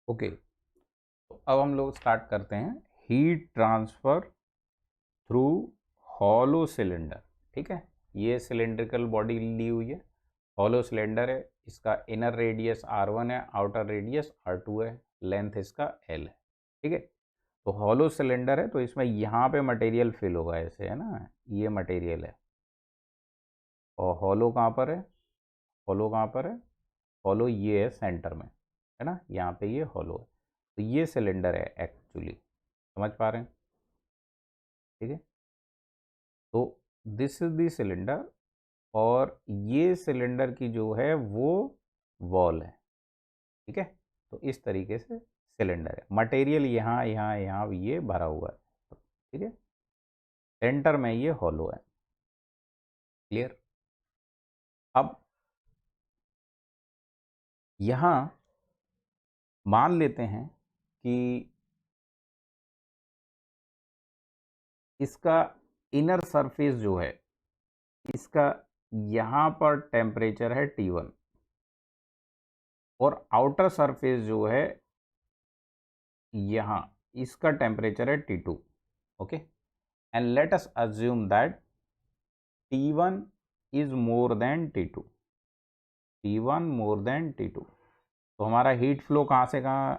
Okay, तो अब हम लोग स्टार्ट करते हैं heat transfer through hollow cylinder. ठीक है, ये सिलेंड्रिकल बॉडी ली हुई है, हॉलो सिलेंडर है, इसका इनर रेडियस R1 है, आउटर रेडियस R2 है, लेंथ इसका L है। ठीक है, तो हॉलो सिलेंडर है तो इसमें यहाँ पे मटेरियल फिल होगा, ऐसे है ना, ये मटेरियल है। और हॉलो कहाँ पर है? हॉलो कहाँ पर है? हॉलो ये है सेंटर में, है ना, यहाँ पे ये हॉलो है। तो ये सिलेंडर है एक्चुअली, समझ पा रहे हैं? ठीक है, तो दिस इज द सिलेंडर और ये सिलेंडर की जो है वो वॉल है। ठीक है, तो इस तरीके से सिलेंडर है, मटेरियल यहाँ यहाँ यहाँ ये भरा हुआ है। ठीक है, सेंटर में ये हॉलो है। क्लियर? अब यहाँ मान लेते हैं कि इसका इनर सरफेस जो है, इसका यहाँ पर टेम्परेचर है T1 और आउटर सरफेस जो है यहाँ, इसका टेम्परेचर है T2। Okay, and let us assume that T1 is more than T2, T1 more than T2। तो हमारा हीट फ्लो कहाँ से कहाँ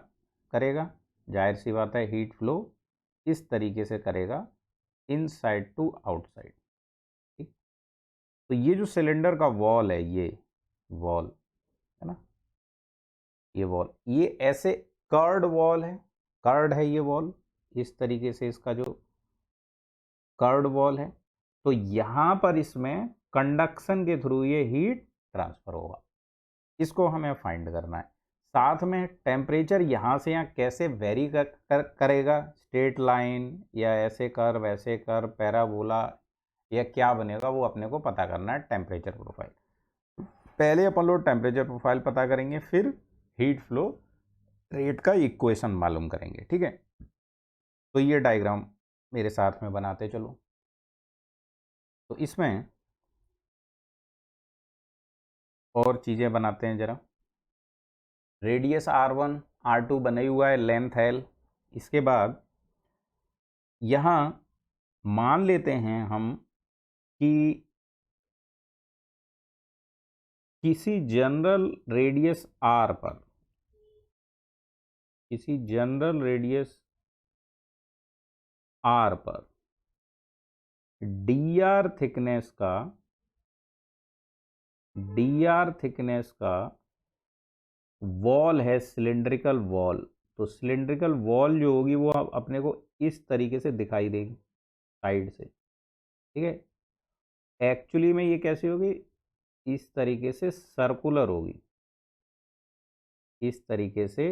करेगा? जाहिर सी बात है, हीट फ्लो इस तरीके से करेगा, इनसाइड टू आउटसाइड। ठीक, तो ये जो सिलेंडर का वॉल है, ये वॉल है ना, ये वॉल, ये ऐसे कर्ड वॉल है, कर्ड है ये वॉल, इस तरीके से इसका जो कर्ड वॉल है। तो यहाँ पर इसमें कंडक्शन के थ्रू ये हीट ट्रांसफर होगा, इसको हमें फाइंड करना है। साथ में टेम्परेचर यहाँ से यहाँ कैसे वेरी करेगा, स्ट्रेट लाइन या ऐसे कर वैसे कर, पैराबोला या क्या बनेगा, वो अपने को पता करना है। टेम्परेचर प्रोफाइल पहले अपन लोग टेम्परेचर प्रोफाइल पता करेंगे, फिर हीट फ्लो रेट का इक्वेशन मालूम करेंगे। ठीक है, तो ये डायग्राम मेरे साथ में बनाते चलो। तो इसमें और चीज़ें बनाते हैं जरा। रेडियस R1 R2 बना हुआ है, लेंथ L। इसके बाद यहाँ मान लेते हैं हम कि किसी जनरल रेडियस R पर, किसी जनरल रेडियस R पर dr थिकनेस का वॉल है, सिलेंड्रिकल वॉल। तो सिलेंड्रिकल वॉल जो होगी वो अपने को इस तरीके से दिखाई देगी साइड से। ठीक है, एक्चुअली में ये कैसी होगी? इस तरीके से सर्कुलर होगी, इस तरीके से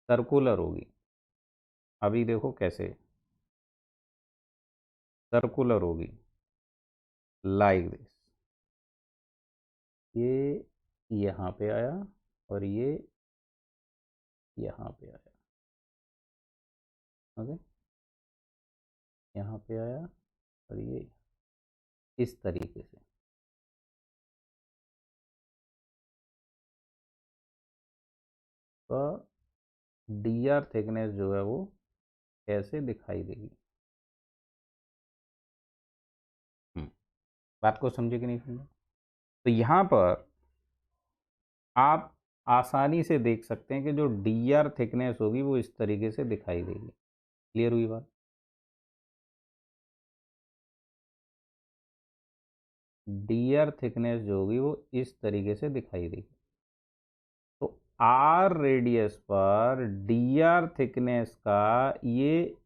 सर्कुलर होगी। अभी देखो कैसे सर्कुलर होगी, लाइक दिस। ये यहाँ पे आया और ये यहाँ पे आया। ओके, यहाँ पे आया और ये इस तरीके से। तो dr थिकनेस जो है वो कैसे दिखाई देगी? बात को समझे कि नहीं समझे? तो यहाँ पर आप आसानी से देख सकते हैं कि जो dr थिकनेस होगी वो इस तरीके से दिखाई देगी। क्लियर हुई बात? dr थिकनेस जो होगी वो इस तरीके से दिखाई देगी। तो r रेडियस पर dr थिकनेस का ये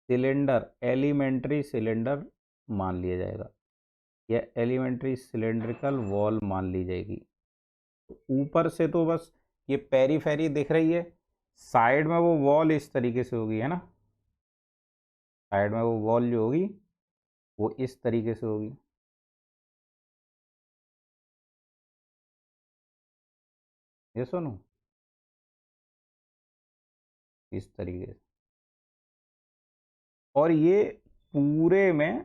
सिलेंडर एलिमेंट्री सिलेंडर मान लिया जाएगा, या एलिमेंट्री सिलेंड्रिकल वॉल मान ली जाएगी। ऊपर से तो बस ये पेरीफेरी दिख रही है, साइड में वो वॉल इस तरीके से होगी, है ना, साइड में वो वॉल जो होगी वो इस तरीके से होगी। ये सुनो, इस तरीके से, और ये पूरे में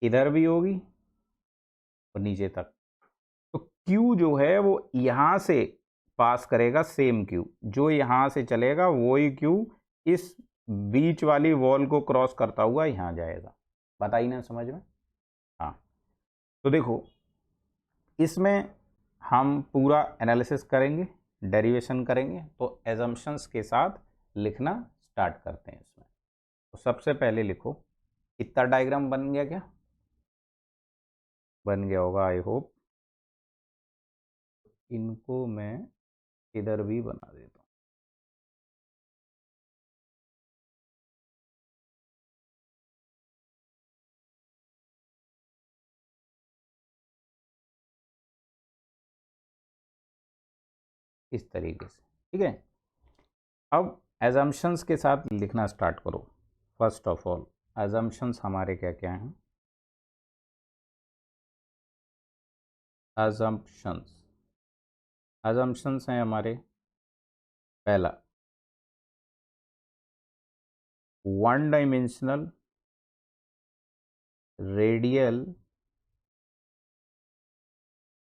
इधर भी होगी और नीचे तक। तो Q जो है वो यहाँ से पास करेगा सेम क्यू, जो यहाँ से चलेगा वही क्यू इस बीच वाली वॉल को क्रॉस करता हुआ यहाँ जाएगा। बताइए ना समझ में? हाँ, तो देखो इसमें हम पूरा एनालिसिस करेंगे, डेरिवेशन करेंगे। तो एजम्पशंस के साथ लिखना स्टार्ट करते हैं इसमें। तो सबसे पहले लिखो, इतना डायग्राम बन गया क्या? बन गया होगा आई होप। इनको मैं इधर भी बना देता हूँ। इस तरीके से, ठीक है। अब एजम्पशंस के साथ लिखना स्टार्ट करो। फर्स्ट ऑफ ऑल एजम्पशंस हमारे क्या क्या हैं? एजम्पशंस हैं हमारे, पहला one dimensional radial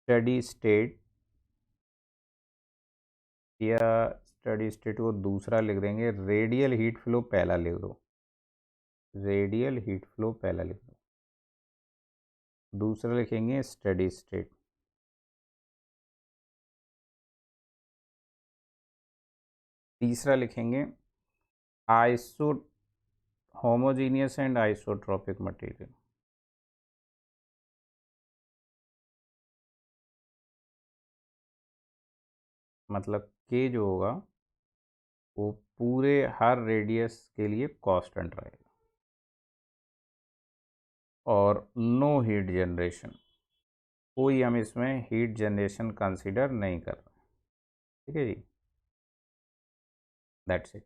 steady state, या स्टडी स्टेट को दूसरा लिख देंगे, रेडियल हीट फ्लो पहला लिख दो, रेडियल हीट फ्लो पहला लिख दो। दूसरा लिखेंगे स्टडी स्टेट। तीसरा लिखेंगे iso homogeneous and isotropic material. मतलब के जो होगा वो पूरे हर रेडियस के लिए कांस्टेंट रहेगा और नो हीट जनरेशन, कोई हम इसमें हीट जनरेशन कंसीडर नहीं कर रहे। ठीक है जी, दैट्स इट।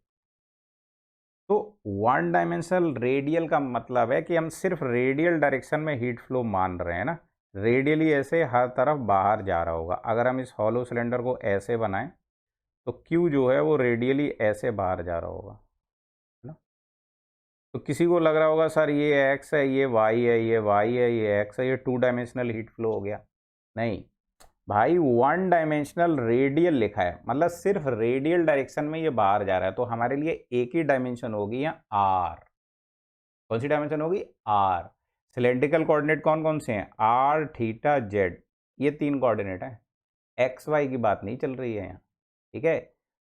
तो वन डायमेंशनल रेडियल का मतलब है कि हम सिर्फ रेडियल डायरेक्शन में हीट फ्लो मान रहे हैं ना, रेडियली ऐसे हर तरफ बाहर जा रहा होगा। अगर हम इस हॉलो सिलेंडर को ऐसे बनाएं तो क्यू जो है वो रेडियली ऐसे बाहर जा रहा होगा, है ना। तो किसी को लग रहा होगा सर ये एक्स है, ये वाई है, ये वाई है, ये एक्स है, ये टू डायमेंशनल हीट फ्लो हो गया। नहीं भाई, वन डायमेंशनल रेडियल लिखा है, मतलब सिर्फ रेडियल डायरेक्शन में ये बाहर जा रहा है। तो हमारे लिए एक ही डायमेंशन होगी या आर। कौन सी डायमेंशन होगी? आर। सिलेंड्रिकल कोऑर्डिनेट कौन कौन से हैं? आर, थीटा, जेड, ये तीन कोऑर्डिनेट हैं। एक्स वाई की बात नहीं चल रही है यहाँ, ठीक है।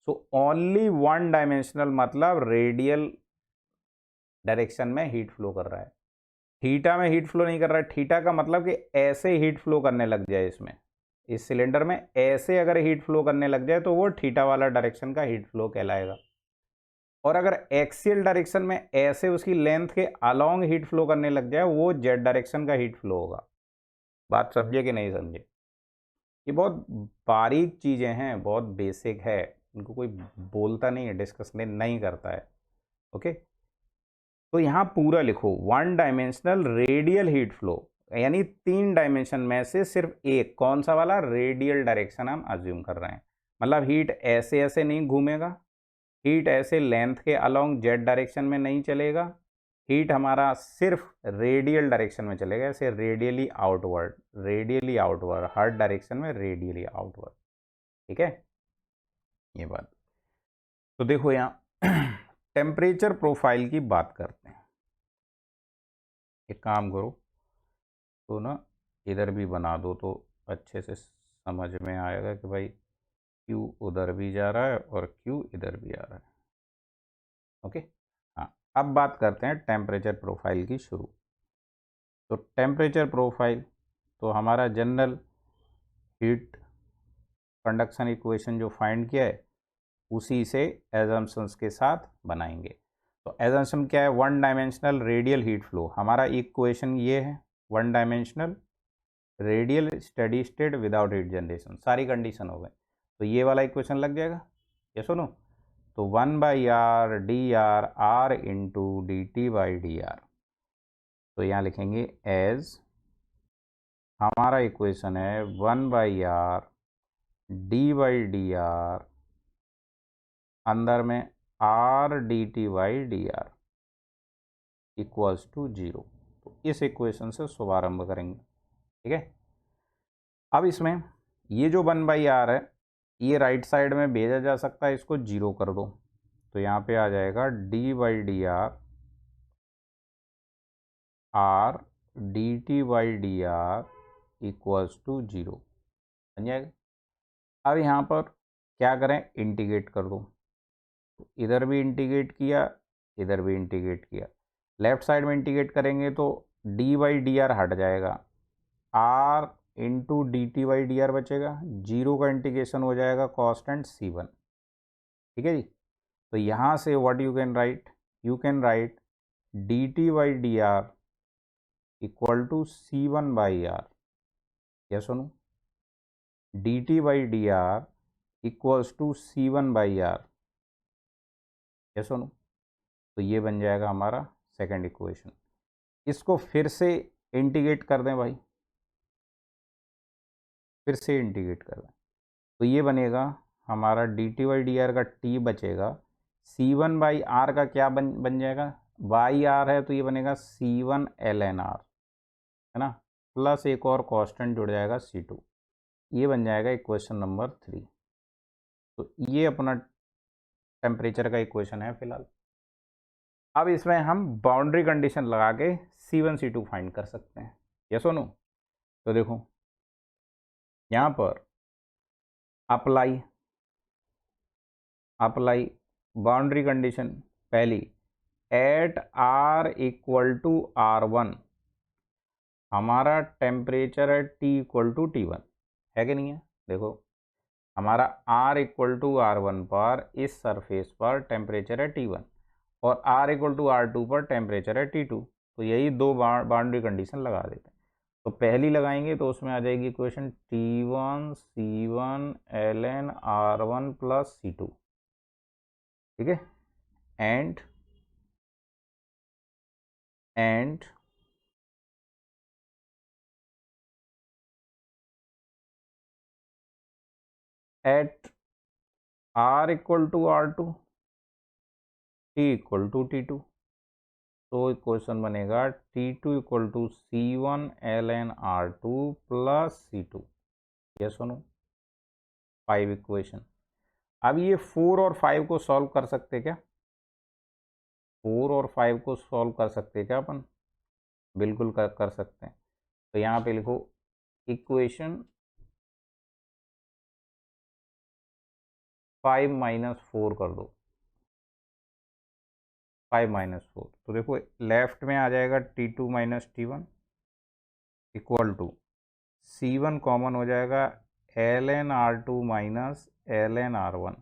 सो ओनली वन डायमेंशनल मतलब रेडियल डायरेक्शन में हीट फ्लो कर रहा है, थीटा में हीट फ्लो नहीं कर रहा है। थीटा का मतलब कि ऐसे हीट फ्लो करने लग जाए, इसमें इस सिलेंडर में ऐसे अगर हीट फ्लो करने लग जाए तो वो थीटा वाला डायरेक्शन का हीट फ्लो कहलाएगा। और अगर एक्सियल डायरेक्शन में ऐसे उसकी लेंथ के अलोंग हीट फ्लो करने लग जाए वो जेड डायरेक्शन का हीट फ्लो होगा। बात समझे कि नहीं समझे? ये बहुत बारीक चीज़ें हैं, बहुत बेसिक है, इनको कोई बोलता नहीं है, डिस्कस नहीं करता है। ओके, तो यहाँ पूरा लिखो one dimensional radial heat flow, यानी तीन डायमेंशन में से सिर्फ एक, कौन सा वाला? रेडियल डायरेक्शन हम अज्यूम कर रहे हैं। मतलब हीट ऐसे ऐसे नहीं घूमेगा, हीट ऐसे लेंथ के अलोंग जेड डायरेक्शन में नहीं चलेगा, हीट हमारा सिर्फ रेडियल डायरेक्शन में चलेगा, ऐसे रेडियली आउटवर्ड, रेडियली आउटवर्ड, हर डायरेक्शन में रेडियली आउटवर्ड। ठीक है, ये बात। तो देखो यहाँ टेम्परेचर प्रोफाइल की बात करते हैं। एक काम करो तो ना इधर भी बना दो तो अच्छे से समझ में आएगा कि भाई क्यू उधर भी जा रहा है और क्यू इधर भी आ रहा है। ओके, हाँ, अब बात करते हैं टेम्परेचर प्रोफाइल की शुरू। तो टेम्परेचर प्रोफाइल तो हमारा जनरल हीट कंडक्शन इक्वेशन जो फाइंड किया है उसी से एजम्पशंस के साथ बनाएंगे। तो एजम्पशन क्या है? One dimensional radial heat flow. हमारा इक्वेशन ये है, one dimensional radial steady state without heat generation, सारी कंडीशन हो गए। तो ये वाला इक्वेशन लग जाएगा, ये सुनो। तो 1/r dr r into D T by D R. तो यहाँ लिखेंगे एज, हमारा इक्वेशन है 1/r d/dr अंदर में r dt/dr इक्वल्स टू 0। तो इस इक्वेशन से शुभारंभ करेंगे। ठीक है, अब इसमें ये जो 1/r है ये राइट साइड में भेजा जा सकता है, इसको 0 कर दो तो यहाँ पे आ जाएगा d/dr r dt/dr equals to 0 बन जाएगा। अब यहाँ पर क्या करें, इंटीग्रेट कर दो, तो इधर भी इंटीग्रेट किया, इधर भी इंटीग्रेट किया। लेफ्ट साइड में इंटीग्रेट करेंगे तो d/dr हट जाएगा, r इंटू dt/dr बचेगा, 0 का इंटीग्रेशन हो जाएगा कांस्टेंट c1। ठीक है जी। तो यहाँ से what you can write dt/dr equal to c1/r। Yes और no, dt/dr equals to c1/r। Yes और नो। तो ये बन जाएगा हमारा सेकंड इक्वेशन। इसको फिर से इंटीग्रेट कर दें भाई, फिर से इंटीग्रेट कर दें तो ये बनेगा हमारा dt/dr का t बचेगा, c1/r का क्या बन जाएगा, बाई आर है तो ये बनेगा c1 ln r, है ना, प्लस एक और कांस्टेंट जुड़ जाएगा c2। ये बन जाएगा इक्वेशन नंबर 3। तो ये अपना टेम्परेचर का इक्वेशन है फिलहाल। अब इसमें हम बाउंड्री कंडीशन लगा के C1 C2 फाइंड कर सकते हैं। यस और नो। तो देखो यहाँ पर अप्लाई बाउंड्री कंडीशन पहली, at r equal to r1 हमारा टेम्परेचर है T इक्वल टू T1, है कि नहीं है। देखो हमारा r इक्वल टू r1 पर इस सरफेस पर टेम्परेचर है T1 और r इक्वल टू r2 पर टेम्परेचर है T2। तो यही दो बाउंड्री कंडीशन लगा देते हैं। तो पहली लगाएंगे तो उसमें आ जाएगी equation T1 C1 ln r1 plus C2। ठीक है, and at r equal to r2 t equal to T2। तो इक्वेशन बनेगा T2 equal to C1 ln r2 plus C2। Yes और नो। 5 इक्वेशन। अब ये 4 और 5 को सॉल्व कर सकते क्या, 4 और 5 को सॉल्व कर सकते क्या अपन, बिल्कुल कर सकते हैं। तो यहाँ पे लिखो इक्वेशन 5 माइनस 4 कर दो, 5 माइनस 4। तो देखो लेफ्ट में आ जाएगा T2 minus T1 equal to C1 common हो जाएगा ln r2 minus ln r1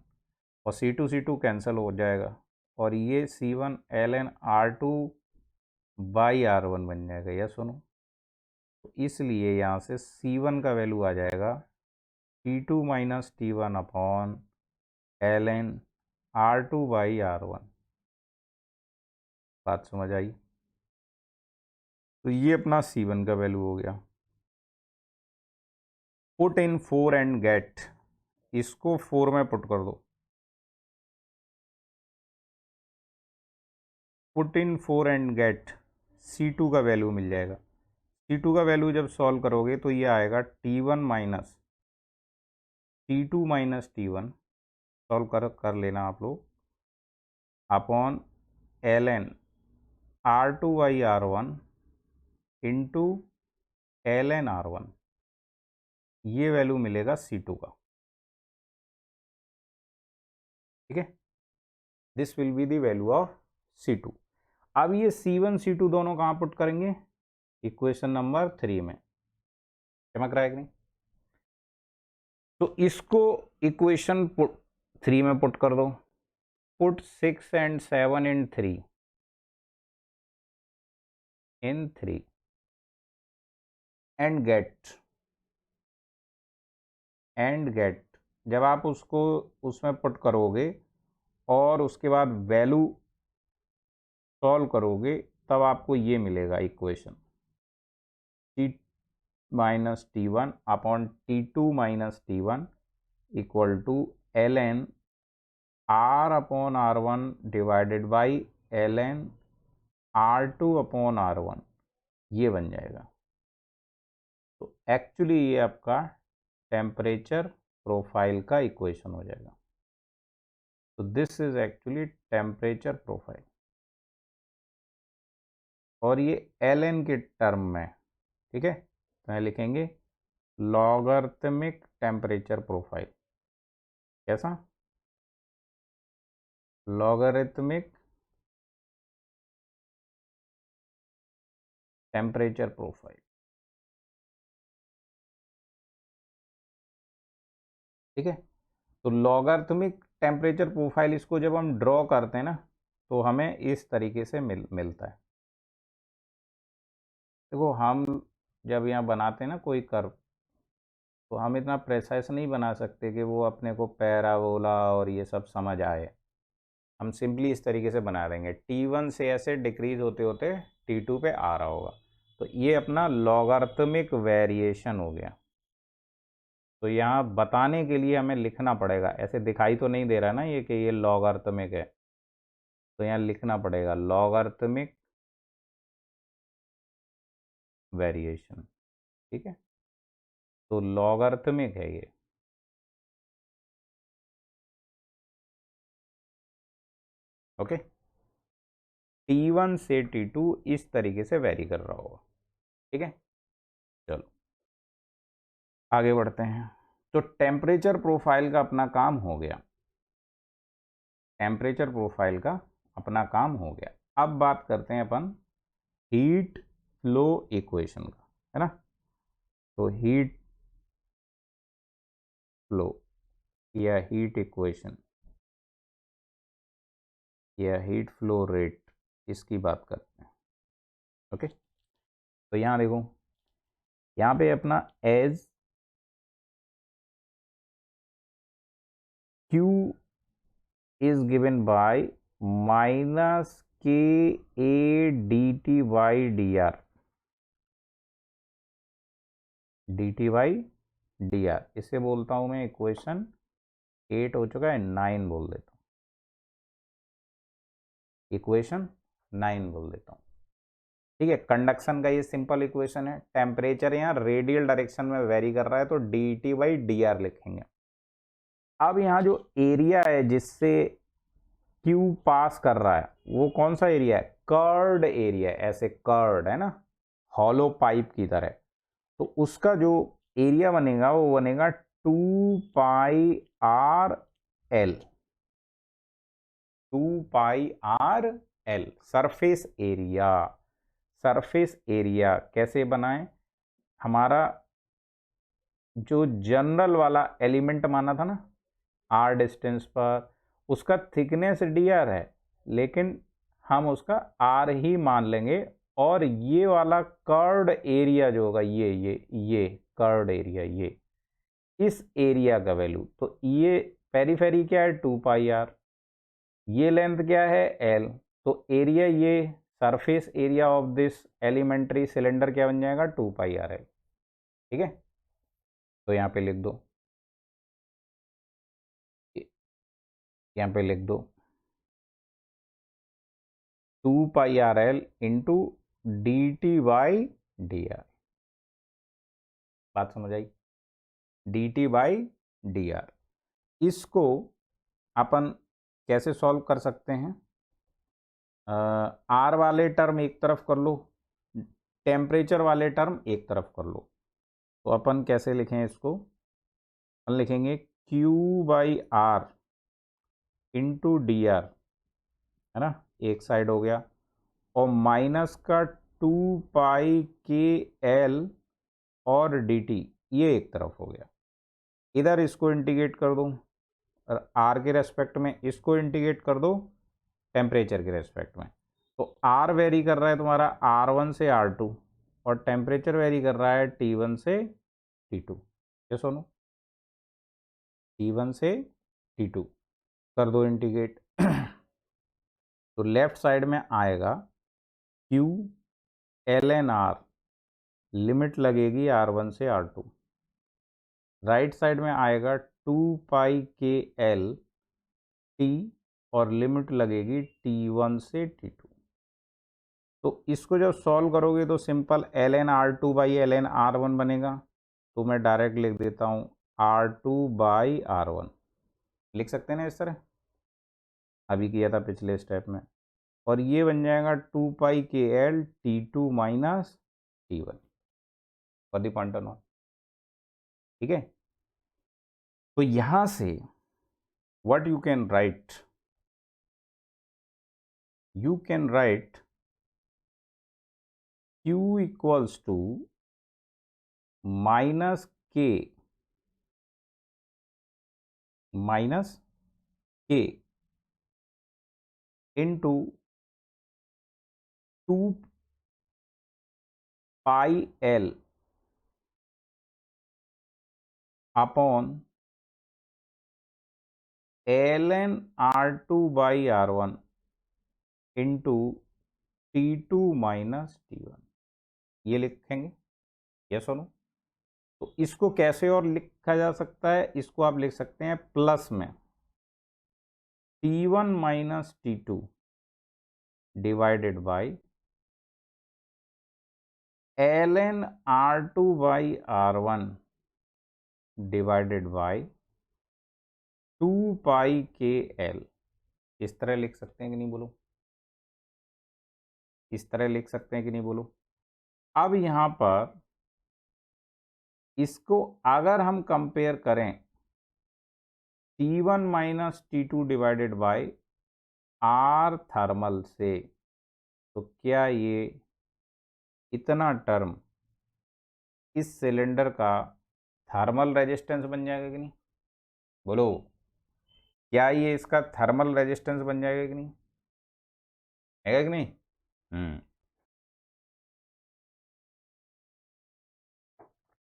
और C2 कैंसिल हो जाएगा और ये C1 ln r2 by r1 बन जाएगा। यह सुनो, तो इसलिए यहाँ से C1 का वैल्यू आ जाएगा T2 minus T1 upon ln r2 by r1। बात समझ आई। तो ये अपना C1 का वैल्यू हो गया। पुट इन 4 एंड गेट, इसको 4 में पुट कर दो, put in 4 and gate C2 का वैल्यू मिल जाएगा। C2 का वैल्यू जब सॉल्व करोगे तो ये आएगा T1 minus T2 minus T1, solve कर लेना आप लोग, upon ln r2 by r1 into ln r1, ये वैल्यू मिलेगा C2 का। ठीक है, this will be the value of C2। अब ये C1 C2 दोनों कहाँ पुट करेंगे, इक्वेशन नंबर 3 में। चमक रहा है कि नहीं। तो इसको इक्वेशन 3 में पुट कर दो, put 6 and 7 in 3 and get जब आप उसको उसमें पुट करोगे और उसके बाद वैल्यू सॉल्व करोगे तब आपको ये मिलेगा equation T minus T1 upon T2 minus T1 equal to ln r upon r1 divided by ln r2 upon r1, ये बन जाएगा। तो एक्चुअली ये आपका टेम्परेचर प्रोफाइल का इक्वेशन हो जाएगा। तो this is actually temperature profile, और ये ln के टर्म में, ठीक है। तो यहाँ लिखेंगे लॉगरिथमिक टेम्परेचर प्रोफाइल। कैसा? लॉगरिथमिक टेम्परेचर प्रोफाइल, ठीक है। तो लॉगरिथमिक टेम्परेचर प्रोफाइल, इसको जब हम ड्रॉ करते हैं ना, तो हमें इस तरीके से मिलता है। देखो, हम जब यहाँ बनाते हैं ना कोई कर्व, तो हम इतना प्रेसाइज नहीं बना सकते कि वो अपने को पैराबोला और ये सब समझ आए। हम सिंपली इस तरीके से बना देंगे, T1 से ऐसे डिक्रीज होते होते T2 पे आ रहा होगा। तो ये अपना लॉगरिथमिक वेरिएशन हो गया। तो यहाँ बताने के लिए हमें लिखना पड़ेगा, ऐसे दिखाई तो नहीं दे रहा ना ये कि ये लॉगरिथमिक है, तो यहाँ लिखना पड़ेगा लॉगरिथमिक वेरिएशन, ठीक है। तो लॉगरिथमिक है ये, ओके। T1 से T2 इस तरीके से वेरी कर रहा होगा, ठीक है। चलो आगे बढ़ते हैं। तो टेम्परेचर प्रोफाइल का अपना काम हो गया, टेम्परेचर प्रोफाइल का अपना काम हो गया। अब बात करते हैं अपन हीट फ्लो इक्वेशन का, है ना। तो हीट फ्लो या हीट इक्वेशन या हीट फ्लो रेट, इसकी बात करते हैं, ओके। तो यहाँ देखो, यहाँ पे अपना as Q is given by minus KA dt by dr, dt by dr, इसे बोलता हूं मैं इक्वेशन 8 हो चुका है, 9 बोल देता हूँ, इक्वेशन 9 बोल देता हूँ, ठीक है। कंडक्शन का ये सिंपल इक्वेशन है। टेम्परेचर यहाँ रेडियल डायरेक्शन में वेरी कर रहा है, तो dt by dr लिखेंगे। अब यहाँ जो एरिया है जिससे Q पास कर रहा है, वो कौन सा एरिया है? कर्ड एरिया है, ऐसे कर्ड है ना, हॉलो पाइप की तरह। तो उसका जो एरिया बनेगा वो बनेगा 2πr_L, 2πr_L surface area. Surface area कैसे बनाएं? हमारा जो जनरल वाला एलिमेंट माना था ना r डिस्टेंस पर, उसका थिकनेस dr है, लेकिन हम उसका r ही मान लेंगे, और ये वाला कर्ड एरिया जो होगा, ये कर्ड एरिया, ये इस एरिया का वैल्यू, तो ये पेरीफेरी क्या है? 2πr, ये लेंथ क्या है? l। तो एरिया, ये surface area of this elementary cylinder क्या बन जाएगा? 2πrl, ठीक है। तो यहाँ पे लिख दो, यहाँ पे लिख दो 2πrl इंटू dt/dr। बात समझ आई? dt/dr। इसको अपन कैसे सॉल्व कर सकते हैं? आर वाले टर्म एक तरफ कर लो, टेम्परेचर वाले टर्म एक तरफ कर लो। तो अपन कैसे लिखें इसको? अपन लिखेंगे Q/r इंटू डी आर, है ना, एक साइड हो गया, और माइनस का 2πkl और dt, ये एक तरफ हो गया। इधर इसको इंटीग्रेट कर दो, और आर के रेस्पेक्ट में इसको इंटीग्रेट कर दो टेम्परेचर के रेस्पेक्ट में। तो आर वेरी कर रहा है तुम्हारा R1 से R2, और टेम्परेचर वेरी कर रहा है T1 से T2। ये सुनो, T1 से T2 कर दो इंटीग्रेट। तो लेफ्ट साइड में आएगा Q ln R, लिमिट लगेगी R1 से R2। राइट साइड में आएगा 2πkl T, और लिमिट लगेगी T1 से T2। तो इसको जब सॉल्व करोगे तो simple ln R2 by ln R1 बनेगा। तो मैं डायरेक्ट लिख देता हूँ R2/R1 लिख सकते हैं ना इस तरह, अभी किया था पिछले स्टेप में। और ये बन जाएगा 2πKL T2 minus T1 for the point non. ठीक है, तो यहां से what you can right, you can write Q equals to minus K minus K into 2 pi L upon ln R2 by R1 into T2 minus T1, ये लिखेंगे, yes और no. तो इसको कैसे और लिखा जा सकता है, इसको आप लिख सकते हैं प्लस में T1 minus T2 divided by ln R2 by R1 divided by 2πKL। इस तरह लिख सकते हैं कि नहीं बोलो, इस तरह लिख सकते हैं कि नहीं बोलो। अब यहां पर इसको अगर हम कंपेयर करें T1 minus T2 divided by R thermal से, तो क्या ये इतना टर्म इस सिलेंडर का थर्मल रेजिस्टेंस बन जाएगा कि नहीं बोलो, क्या ये इसका थर्मल रेजिस्टेंस बन जाएगा कि नहीं, है कि नहीं?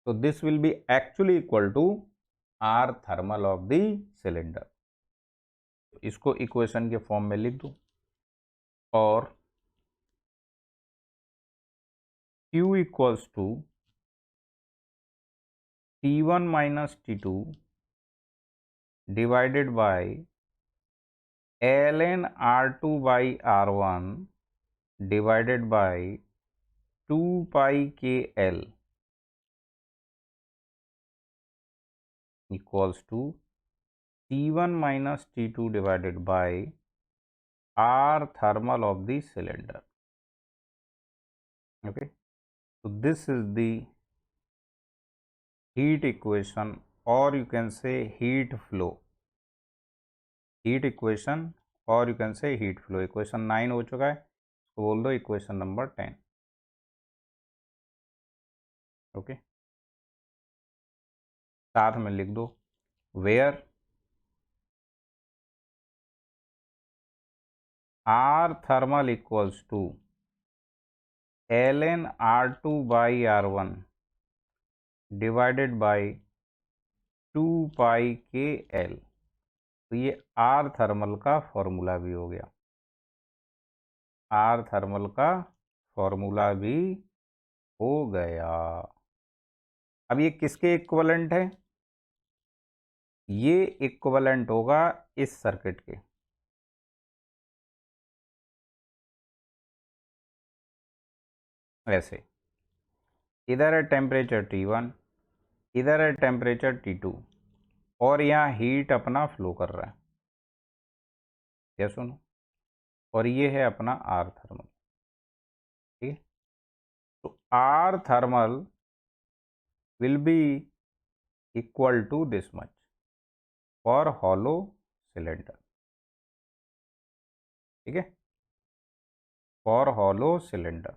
So this will be actually equal to R thermal of the cylinder। इसको इक्वेशन के फॉर्म में लिख दो, और Q equals to T1 minus T2 divided by ln R2 by R1 divided by 2πKL equals to T1 minus T2 divided by R thermal of the cylinder। Okay, so this is the heat equation, or you can say heat flow, heat equation, or you can say heat flow। Equation 9 हो चुका है, तो बोल दो equation number 10। Okay, साथ में लिख दो where R thermal equals to ln R2 by R1 divided by 2πKL। तो ये आर थर्मल का फॉर्मूला भी हो गया, आर थर्मल का फॉर्मूला भी हो गया। अब ये किसके इक्विवेलेंट है, ये इक्विवेलेंट होगा इस सर्किट के। ऐसे इधर है टेम्परेचर T1, इधर है टेम्परेचर T2, और यहाँ हीट अपना फ्लो कर रहा है, ये सुनो, और ये है अपना आर थर्मल। ठीक है, तो R thermal will be equal to this much for hollow cylinder. ठीक है, फॉर हॉलो सिलेंडर।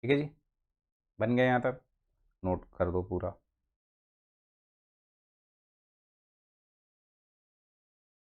ठीक है जी, बन गया यहाँ तक, नोट कर दो पूरा।